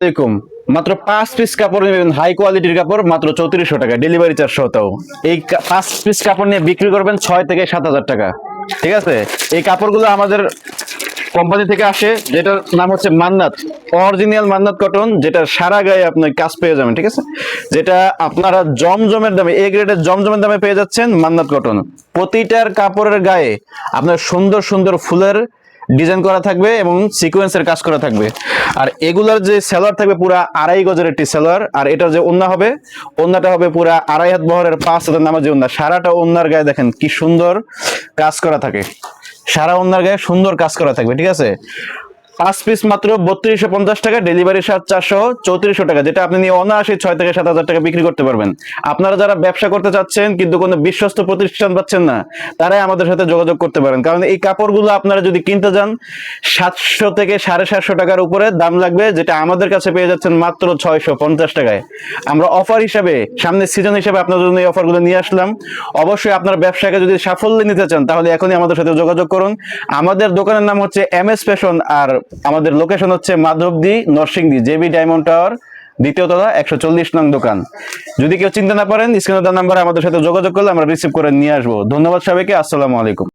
দেখুন, মাত্র 5 পিস কাপড় নেবেন, হাই কোয়ালিটির কাপড়, মাত্র 3400 টাকা, ডেলিভারি চার্জ সহতাও। এই 5 পিস কাপড় নিয়ে বিক্রি করবেন 6 থেকে 7 হাজার টাকা। ঠিক আছে, এই কাপড়গুলো আমাদের কোম্পানি থেকে আসে, যেটার নাম হচ্ছে মান্নাত, অরিজিনাল মান্নাত কটন, যেটা সারা গায়ে আপনি কাজ পেয়ে যাবেন। ঠিক আছে, যেটা আপনারা জমজমের দামে, এ গ্রেডের জমজমের দামে পেয়ে যাচ্ছেন মান্নাত কটন। প্রতিটার কাপড়ের গায়ে আপনার সুন্দর সুন্দর ফুলের ডিজাইন করা থাকবে এবং সিকোয়েন্সের কাজ করা থাকবে। আর এগুলার যে সেলার থাকবে পুরা 2.5 গজের একটি সেলার। আর এটার যে ওন্না হবে, ওন্নাটা হবে পুরা 2.5 হাত বহরের 5 হাতের নামাজি ওন্না। সারাটা ওন্নার গায়ে দেখেন কি সুন্দর কাজ করা থাকে, সারা ওন্নার গায়ে সুন্দর কাজ করা থাকবে। ঠিক আছে, 5 পিস মাত্র 3250 টাকা, ডেলিভারি চার্জ সহ 3400 টাকা, যেটা আপনি নিয়ে অনায়াসে 6 থেকে 7 হাজার টাকা বিক্রি করতে পারবেন। আপনারা যারা ব্যবসা করতে চাচ্ছেন কিন্তু কোনো বিশ্বস্ত প্রতিষ্ঠান পাচ্ছেন না, তারাই আমাদের সাথে যোগাযোগ করতে পারেন। কারণ এই কাপড়গুলো আপনারা যদি কিনতে যান 700 থেকে 750 টাকার উপরে দাম লাগবে, যেটা আমাদের কাছে পেয়ে যাচ্ছেন মাত্র 650 টাকায়। আমরা অফার হিসাবে, সামনে সিজন হিসাবে আপনাদের জন্য এই অফারগুলো নিয়ে আসলাম। অবশ্যই আপনার ব্যবসাকে যদি সাফল্য নিতে চান তাহলে এখনই আমাদের সাথে যোগাযোগ করুন। আমাদের দোকানের নাম হচ্ছে MS ফ্যাশন, আর আমাদের লোকেশন হচ্ছে Madhabdi, Narsingdi, JB diamond tower, দ্বিতীয় তলা, 140 নং দোকান। যদি কেউ চিন্তা না পারেন, স্ক্রিনে দেওয়া নাম্বারে আমাদের সাথে যোগাযোগ করলে আমরা রিসিভ করে নিয়ে আসবো। ধন্যবাদ সবাইকে, আসসালামু আলাইকুম।